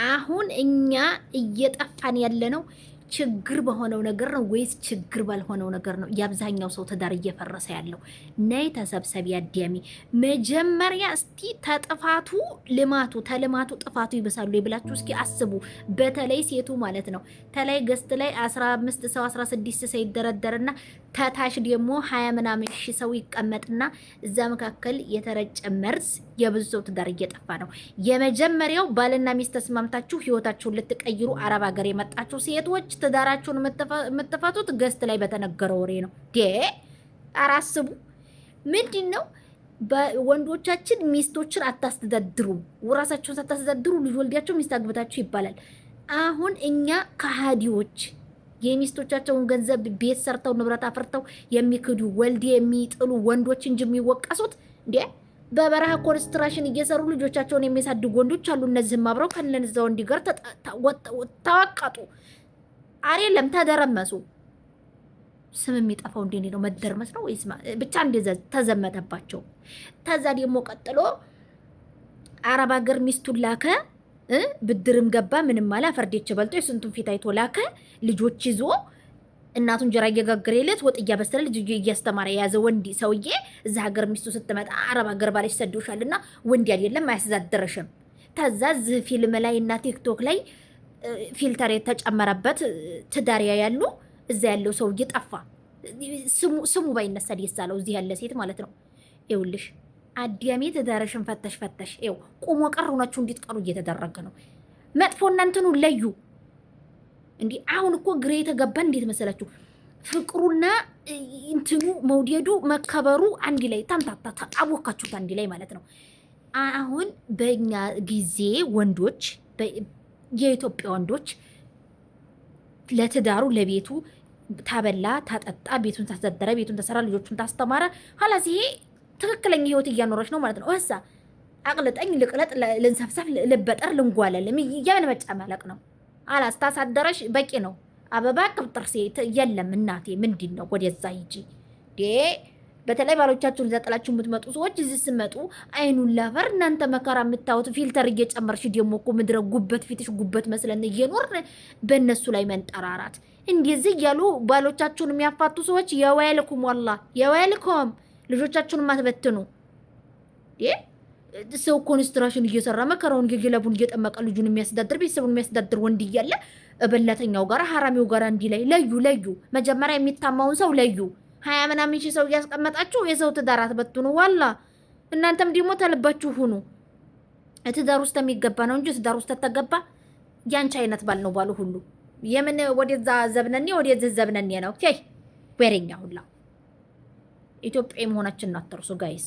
አሁን እኛ እየጠፋን ያለነው ችግር በሆነው ነገር ነው ወይስ ችግር ባልሆነው ነገር ነው? የአብዛኛው ሰው ትዳር እየፈረሰ ያለው። ነይ ተሰብሰቢ አዲያሚ። መጀመሪያ እስቲ ተጥፋቱ ልማቱ ተልማቱ ጥፋቱ ይብሳሉ ብላችሁ እስኪ አስቡ። በተለይ ሴቱ ማለት ነው። ተላይ ገስት ላይ 15 ሰው 16 ሰው ይደረደርና ተታሽ ደግሞ 20 ምናምን ሺህ ሰው ይቀመጥና እዛ መካከል የተረጨ መርዝ የብዙ ሰው ትዳር እየጠፋ ነው። የመጀመሪያው ባልና ሚስት ተስማምታችሁ ህይወታችሁን ልትቀይሩ አረብ ሀገር የመጣችሁ ሴቶች ትዳራችሁን የምትፈቱት ገስት ላይ በተነገረ ወሬ ነው። አራስቡ ምንድን ነው? ወንዶቻችን ሚስቶችን አታስተዳድሩም፣ ራሳችሁን ሳታስተዳድሩ ልጅ ወልዳችሁ ሚስት አግብታችሁ ይባላል። አሁን እኛ ከሃዲዎች የሚስቶቻቸውን ገንዘብ ቤት ሰርተው ንብረት አፍርተው የሚክዱ ወልድ የሚጥሉ ወንዶች እንጂ የሚወቀሱት እንዴ በበረሃ ኮንስትራክሽን እየሰሩ ልጆቻቸውን የሚያሳድጉ ወንዶች አሉ። እነዚህም አብረው ከነዛ ወንድ ጋር ተዋቀጡ። አይደለም ተደረመሱ። ስም የሚጠፋው እንዴ ነው? መደርመስ ነው ወይስ ብቻ እንደዛ ተዘመተባቸው። ተዛ ደግሞ ቀጥሎ አረብ ሀገር ሚስቱን ላከ፣ ብድርም ገባ፣ ምንም አለ። ፈርዴች በልጦ የስንቱን ፊት አይቶ ላከ። ልጆች ይዞ እናቱን እንጀራ እየጋገረለት ወጥ እያበሰለ ልጅ እያስተማረ የያዘ ወንድ ሰውዬ እዛ ሀገር ሚስቱ ስትመጣ አረብ ሀገር ባለሽ ሰዶሻልና ወንድ አይደለም አያስተዳድርሽም። ተዛ እዚህ ፊልም ላይ እና ቲክቶክ ላይ ፊልተር የተጨመረበት ትዳሪያ ያሉ እዛ ያለው ሰውዬ ጠፋ። ስሙ ባይነሳ ደስ አለው። እዚህ ያለ ሴት ማለት ነው። ይኸውልሽ አዲያሜ ትዳርሽን ፈተሽ ይኸው ቁሞ ቀር ሆናችሁ እንድትቀሩ እየተደረገ ነው። መጥፎና እንትኑ ለዩ። እንዲህ አሁን እኮ ግሬ የተገባ እንዴት መሰላችሁ? ፍቅሩና እንትኑ መውደዱ መከበሩ አንድ ላይ ታምታታ አቦካችሁት አንድ ላይ ማለት ነው። አሁን በእኛ ጊዜ ወንዶች የኢትዮጵያ ወንዶች ለትዳሩ ለቤቱ ታበላ ታጠጣ፣ ቤቱን ታስተዳደረ፣ ቤቱን ተሰራ፣ ልጆቹን ታስተማረ። ኋላስ ይሄ ትክክለኛ ህይወት እያኖረች ነው ማለት ነው። እሳ አቅልጠኝ ልቅለጥ ልንሰፍሰፍ ልበጠር ልንጓለል የምን መጨመለቅ ነው? አላስታሳደረሽ በቂ ነው። አበባ ቅብጥርሴ የለም እናቴ። ምንድን ነው ወደዛ ሂጂ። በተለይ ባሎቻችሁን ዘጠላችሁ የምትመጡ ሰዎች እዚህ ስመጡ አይኑን ላፈር እናንተ መከራ የምታዩት ፊልተር እየጨመርሽ ደግሞ እኮ ምድረ ጉበት ፊትሽ ጉበት መስለን እየኖር በእነሱ ላይ መንጠራራት እንደዚህ እያሉ ባሎቻችሁን የሚያፋቱ ሰዎች የወይልኩም ወላ የወይልኩም። ልጆቻችሁን ማትበትኑ ሰው ኮንስትራክሽን እየሰራ መከራውን እየገለቡን እየጠመቀ ልጁን የሚያስተዳድር ቤተሰቡን የሚያስተዳድር ወንድ እያለ በላተኛው ጋር ሐራሚው ጋር እንዲህ ላይ ለዩ። መጀመሪያ የሚታማውን ሰው ለዩ። 20 ምናምን ሺህ ሰው እያስቀመጣችሁ የሰው ትዳር አትበትኑ። ዋላ እናንተም ደግሞ ተልባችሁ ሁኑ። ትዳር ውስጥ የሚገባ ነው እንጂ ትዳር ውስጥ ተተገባ ያንቺ አይነት ባል ነው ባሉ ሁሉ። የምን ወደዛ ዘብነኔ ወደዚህ ዘብነኔ ነው። ወሬኛ ሁላ ኢትዮጵያ መሆናችንን አትርሱ ጋይስ።